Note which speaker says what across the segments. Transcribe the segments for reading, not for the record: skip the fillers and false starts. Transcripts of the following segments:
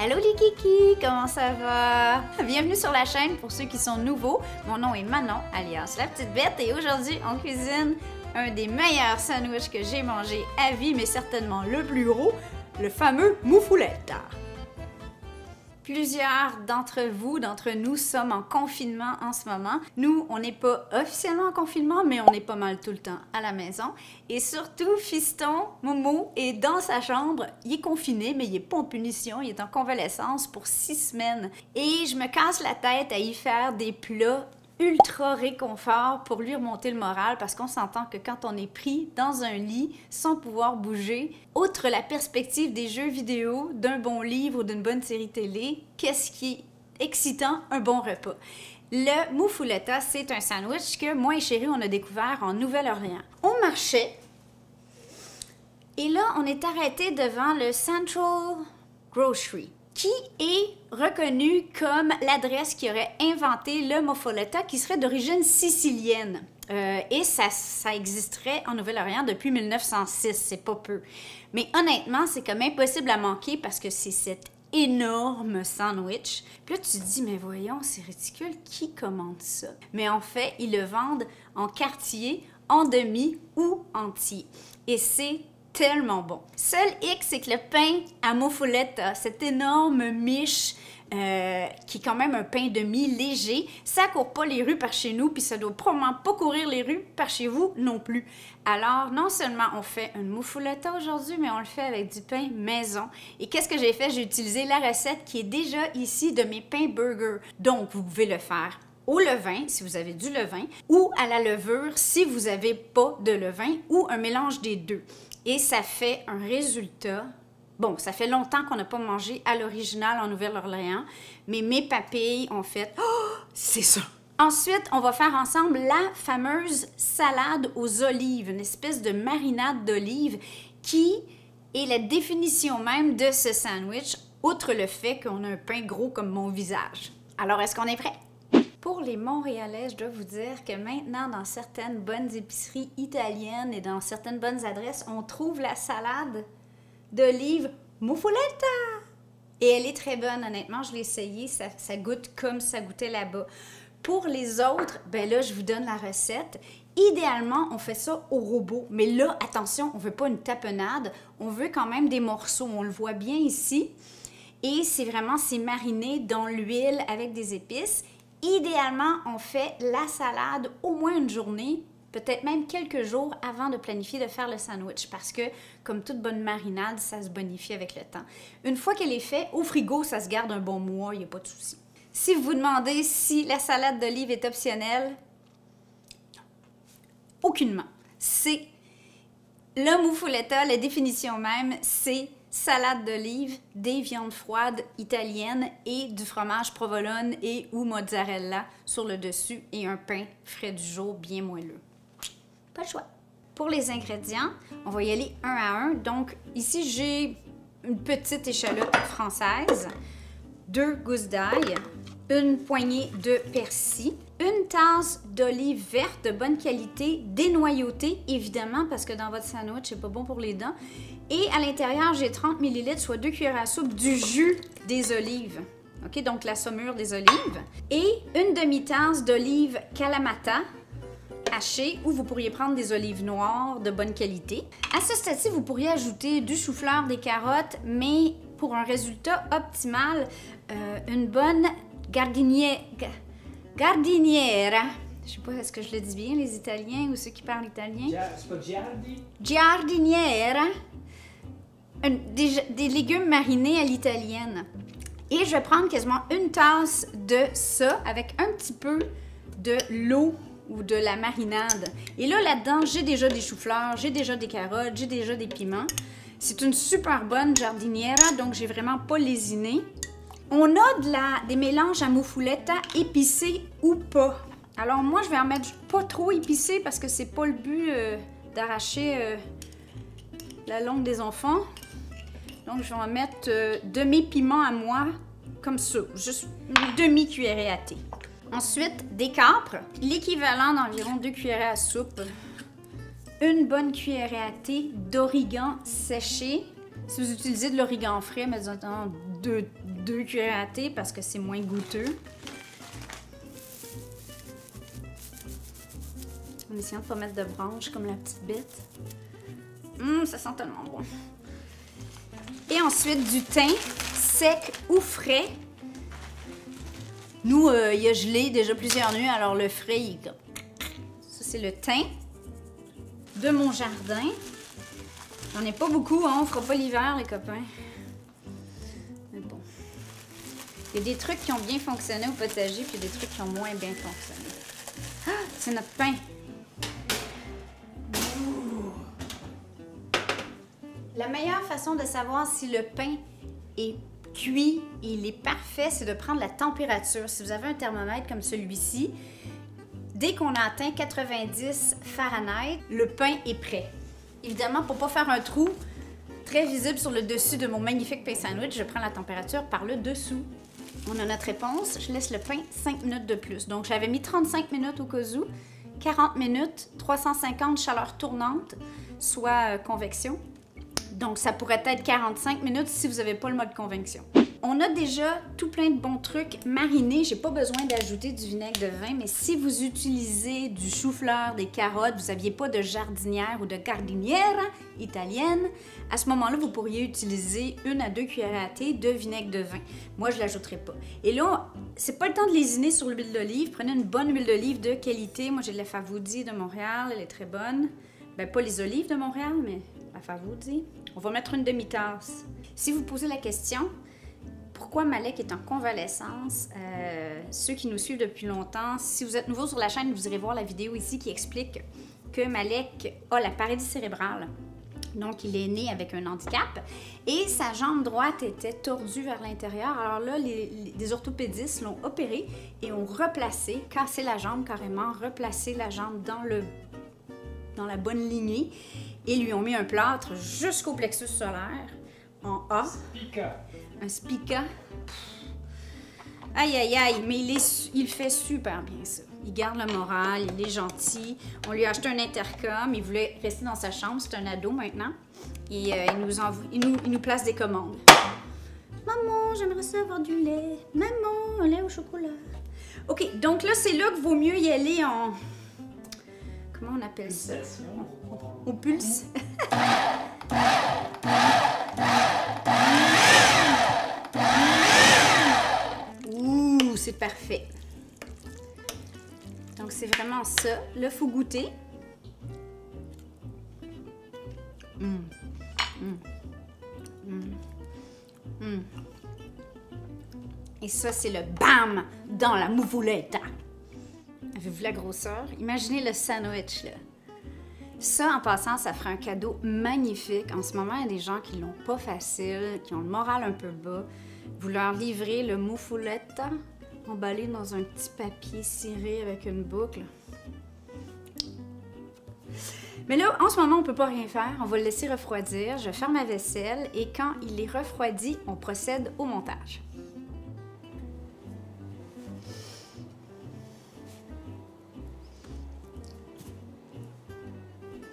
Speaker 1: Allô les kikis, comment ça va? Bienvenue sur la chaîne pour ceux qui sont nouveaux. Mon nom est Manon, alias La Petite Bête, et aujourd'hui on cuisine un des meilleurs sandwichs que j'ai mangé à vie, mais certainement le plus gros, le fameux Muffuletta. Plusieurs d'entre vous, d'entre nous, sommes en confinement en ce moment. Nous, on n'est pas officiellement en confinement, mais on est pas mal tout le temps à la maison. Et surtout, fiston, Momo, est dans sa chambre. Il est confiné, mais il n'est pas en punition. Il est en convalescence pour 6 semaines. Et je me casse la tête à y faire des plats ultra réconfort pour lui remonter le moral, parce qu'on s'entend que quand on est pris dans un lit sans pouvoir bouger, outre la perspective des jeux vidéo, d'un bon livre ou d'une bonne série télé, qu'est-ce qui est excitant? Un bon repas. Le Muffuletta, c'est un sandwich que moi et Chérie, on a découvert en Nouvelle-Orléans. On marchait et là, on est arrêté devant le Central Grocery, qui est reconnu comme l'adresse qui aurait inventé le Muffuletta, qui serait d'origine sicilienne. Et ça existerait en Nouvelle-Orléans depuis 1906, c'est pas peu. Mais honnêtement, c'est comme impossible à manquer parce que c'est cet énorme sandwich. Puis là, tu te dis, mais voyons, c'est ridicule, qui commande ça? Mais en fait, ils le vendent en quartier, en demi ou entier. Et c'est tellement bon. Seul hic, c'est que le pain à Muffuletta, cette énorme miche qui est quand même un pain de mie léger, ça court pas les rues par chez nous, puis ça doit probablement pas courir les rues par chez vous non plus. Alors, non seulement on fait une Muffuletta aujourd'hui, mais on le fait avec du pain maison. Et qu'est-ce que j'ai fait? J'ai utilisé la recette qui est déjà ici de mes pains burgers. Donc, vous pouvez le faire au levain, si vous avez du levain, ou à la levure, si vous n'avez pas de levain, ou un mélange des deux. Et ça fait un résultat. Bon, ça fait longtemps qu'on n'a pas mangé à l'original en Nouvelle-Orléans, mais mes papilles ont fait « Oh, c'est ça! » Ensuite, on va faire ensemble la fameuse salade aux olives, une espèce de marinade d'olives qui est la définition même de ce sandwich, outre le fait qu'on a un pain gros comme mon visage. Alors, est-ce qu'on est prêt? Pour les Montréalais, je dois vous dire que maintenant, dans certaines bonnes épiceries italiennes et dans certaines bonnes adresses, on trouve la salade d'olive Muffuletta. Et elle est très bonne, honnêtement. Je l'ai essayé, ça goûte comme ça goûtait là-bas. Pour les autres, ben là, je vous donne la recette. Idéalement, on fait ça au robot. Mais là, attention, on ne veut pas une tapenade. On veut quand même des morceaux. On le voit bien ici. Et c'est mariné dans l'huile avec des épices. Idéalement, on fait la salade au moins une journée, peut-être même quelques jours avant de planifier de faire le sandwich, parce que, comme toute bonne marinade, ça se bonifie avec le temps. Une fois qu'elle est faite, au frigo, ça se garde un bon mois, il n'y a pas de souci. Si vous vous demandez si la salade d'olive est optionnelle, aucunement. C'est le Muffuletta, la définition même, c'est salade d'olive, des viandes froides italiennes et du fromage provolone et ou mozzarella sur le dessus et un pain frais du jour bien moelleux. Pas le choix. Pour les ingrédients, on va y aller un à un. Donc ici, j'ai une petite échalote française, 2 gousses d'ail, une poignée de persil, une tasse d'olive verte de bonne qualité, dénoyautée évidemment parce que dans votre sandwich, c'est pas bon pour les dents. Et à l'intérieur, j'ai 30 ml, soit 2 cuillères à soupe du jus des olives. OK, donc la saumure des olives. Et une demi-tasse d'olives Kalamata hachées, ou vous pourriez prendre des olives noires de bonne qualité. À ce stade-ci, vous pourriez ajouter du chou-fleur, des carottes, mais pour un résultat optimal, une bonne gardiniera. Je sais pas, est-ce que je le dis bien, les Italiens ou ceux qui parlent italien?
Speaker 2: C'est pas giardi?
Speaker 1: Giardiniera. Des légumes marinés à l'italienne. Et je vais prendre quasiment une tasse de ça avec un petit peu de l'eau ou de la marinade. Et là, là-dedans, j'ai déjà des choux-fleurs, j'ai déjà des carottes, j'ai déjà des piments. C'est une super bonne giardiniera, donc j'ai vraiment pas lésiné. On a des mélanges à Muffuletta épicés ou pas. Alors moi, je vais en mettre pas trop épicé parce que c'est pas le but d'arracher la langue des enfants. Donc, je vais en mettre de mes piments à moi, comme ça, juste une demi-cuillerée à thé. Ensuite, des capres, l'équivalent d'environ 2 cuillerées à soupe. Une bonne cuillerée à thé d'origan séché, Si vous utilisez de l'origan frais, mettez-en 2 cuillères à thé parce que c'est moins goûteux. En essayant de ne pas mettre de branches comme la petite bête. Ça sent tellement bon. Et ensuite du thym sec ou frais. Nous, il a gelé déjà plusieurs nuits, alors le frais, il est comme... Ça, c'est le thym de mon jardin. J'en ai pas beaucoup, hein? On fera pas l'hiver, les copains. Mais bon. Il y a des trucs qui ont bien fonctionné au potager, puis des trucs qui ont moins bien fonctionné. Ah, c'est notre pain. La meilleure façon de savoir si le pain est cuit et il est parfait, c'est de prendre la température. Si vous avez un thermomètre comme celui-ci, dès qu'on a atteint 90 Fahrenheit, le pain est prêt. Évidemment, pour ne pas faire un trou très visible sur le dessus de mon magnifique pain sandwich, je prends la température par le dessous. On a notre réponse. Je laisse le pain 5 minutes de plus. Donc, j'avais mis 35 minutes au cas où, 40 minutes, 350 chaleur tournante, soit convection. Donc, ça pourrait être 45 minutes si vous n'avez pas le mode convection. On a déjà tout plein de bons trucs marinés. J'ai pas besoin d'ajouter du vinaigre de vin, mais si vous utilisez du chou-fleur, des carottes, vous n'aviez pas de jardinière ou de gardinière italienne, à ce moment-là, vous pourriez utiliser 1 à 2 cuillères à thé de vinaigre de vin. Moi, je ne l'ajouterai pas. Et là, c'est pas le temps de lésiner sur l'huile d'olive. Prenez une bonne huile d'olive de qualité. Moi, j'ai de la Favoudi de Montréal. Elle est très bonne. Ben, pas les olives de Montréal, mais la Favoudi. On va mettre une demi-tasse. Si vous posez la question, pourquoi Malek est en convalescence? Ceux qui nous suivent depuis longtemps, si vous êtes nouveau sur la chaîne, vous irez voir la vidéo ici qui explique que Malek a la paralysie cérébrale. Donc, il est né avec un handicap et sa jambe droite était tordue vers l'intérieur. Alors là, des orthopédistes l'ont opéré et ont replacé, cassé la jambe carrément, replacé la jambe dans la bonne lignée et lui ont mis un plâtre jusqu'au plexus solaire en A.
Speaker 2: Spica.
Speaker 1: Un spica. Aïe, aïe, aïe, mais il fait super bien ça. Il garde le moral, il est gentil. On lui a acheté un intercom, il voulait rester dans sa chambre, c'est un ado maintenant. Et il nous place des commandes. Maman, j'aimerais ça avoir du lait. Maman, un lait au chocolat. OK, donc là, c'est là qu'il vaut mieux y aller en... Comment on appelle ça? Au pulse. Ouh, c'est parfait. Donc, c'est vraiment ça. Là, il faut goûter. Et ça, c'est le BAM dans la mouvoulette. Avez-vous la grosseur? Imaginez le sandwich, là. Ça, en passant, ça ferait un cadeau magnifique. En ce moment, il y a des gens qui l'ont pas facile, qui ont le moral un peu bas. Vous leur livrez le moufoulette emballé dans un petit papier ciré avec une boucle. Mais là, en ce moment, on peut pas rien faire. On va le laisser refroidir. Je ferme ma vaisselle et quand il est refroidi, on procède au montage.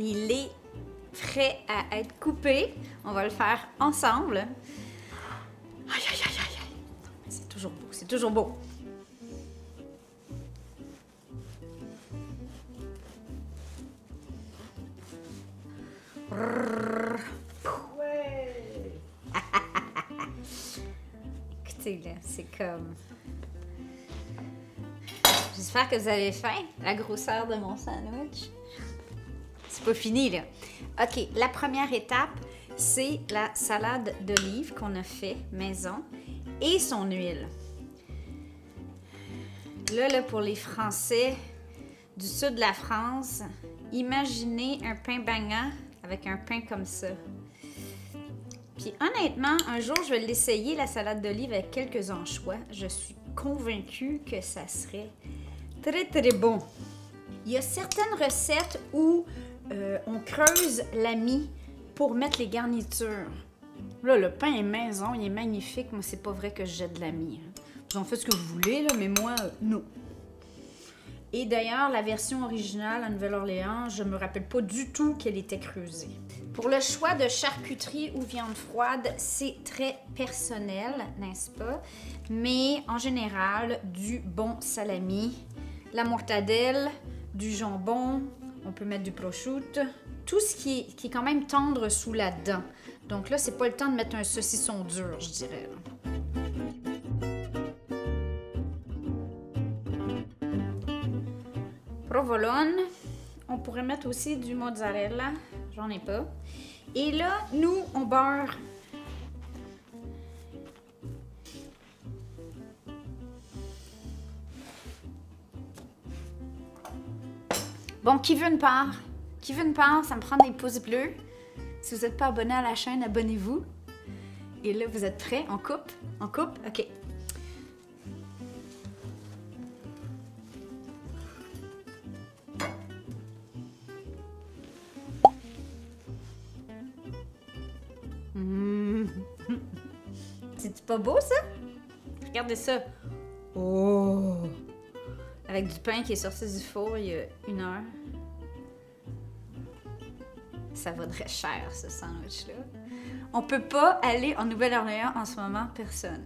Speaker 1: Il est prêt à être coupé. On va le faire ensemble. Aïe, aïe, aïe, aïe, aïe. C'est toujours beau, c'est toujours beau.
Speaker 2: Ouais.
Speaker 1: Écoutez, là, c'est comme... J'espère que vous avez faim, la grosseur de mon sandwich. C'est pas fini, là. OK, la première étape, c'est la salade d'olive qu'on a fait maison et son huile. Là, pour les Français du sud de la France, imaginez un pain bagnat avec un pain comme ça. Puis honnêtement, un jour, je vais l'essayer, la salade d'olive avec quelques anchois. Je suis convaincue que ça serait très, très bon. Il y a certaines recettes où on creuse la mie pour mettre les garnitures. Là, le pain est maison, il est magnifique. Moi, c'est pas vrai que je jette de la mie. Vous en faites ce que vous voulez, là, mais moi, non. Et d'ailleurs, la version originale à Nouvelle-Orléans, je me rappelle pas du tout qu'elle était creusée. Pour le choix de charcuterie ou viande froide, c'est très personnel, n'est-ce pas? Mais en général, du bon salami, la mortadelle, du jambon, on peut mettre du prosciutto, tout ce qui est quand même tendre sous la dent. Donc là, c'est pas le temps de mettre un saucisson dur, je dirais. Provolone, on pourrait mettre aussi du mozzarella, j'en ai pas. Et là, nous, on beurre. Bon, qui veut une part? Qui veut une part? Ça me prend des pouces bleus. Si vous n'êtes pas abonné à la chaîne, abonnez-vous. Et là, vous êtes prêts? On coupe? On coupe? OK. C'est pas beau, ça? Regardez ça. Oh! Avec du pain qui est sorti du four il y a 1 heure. Ça vaudrait cher, ce sandwich-là. On peut pas aller en Nouvelle-Orléans en ce moment, personne.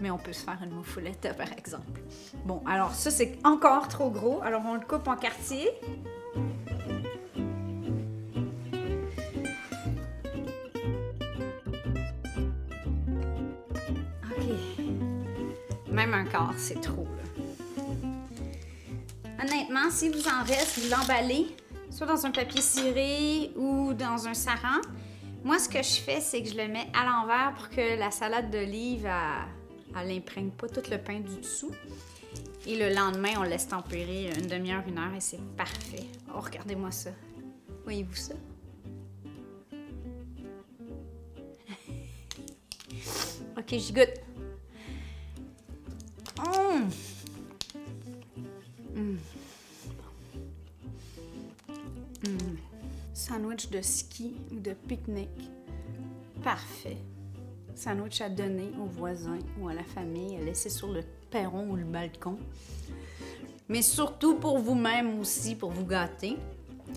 Speaker 1: Mais on peut se faire une moufoulette, par exemple. Bon, alors ça, c'est encore trop gros. Alors, on le coupe en quartiers. Même un quart, c'est trop, là. Honnêtement, si vous en reste, vous l'emballez, soit dans un papier ciré ou dans un saran. Moi, ce que je fais, c'est que je le mets à l'envers pour que la salade d'olive, elle n'imprègne pas tout le pain du dessous. Et le lendemain, on laisse tempérer 1 demi-heure, 1 heure et c'est parfait. Oh, regardez-moi ça. Voyez-vous ça? OK, j'y goûte. Sandwich de ski ou de pique-nique. Parfait. Sandwich à donner aux voisins ou à la famille, à laisser sur le perron ou le balcon. Mais surtout pour vous-même aussi, pour vous gâter.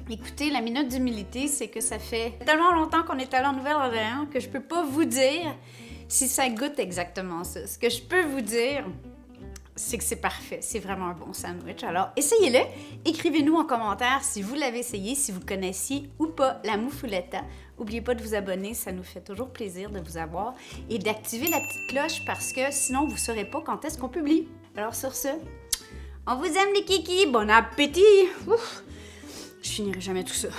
Speaker 1: Écoutez, la minute d'humilité, c'est que ça fait tellement longtemps qu'on est allé en Nouvelle-Orléans que je peux pas vous dire si ça goûte exactement ça. Ce que je peux vous dire, c'est que c'est parfait. C'est vraiment un bon sandwich. Alors, essayez-le. Écrivez-nous en commentaire si vous l'avez essayé, si vous connaissiez ou pas la moufouletta. N'oubliez pas de vous abonner, ça nous fait toujours plaisir de vous avoir. Et d'activer la petite cloche parce que sinon, vous ne saurez pas quand est-ce qu'on publie. Alors, sur ce, on vous aime les kikis. Bon appétit! Ouf. Je finirai jamais tout ça.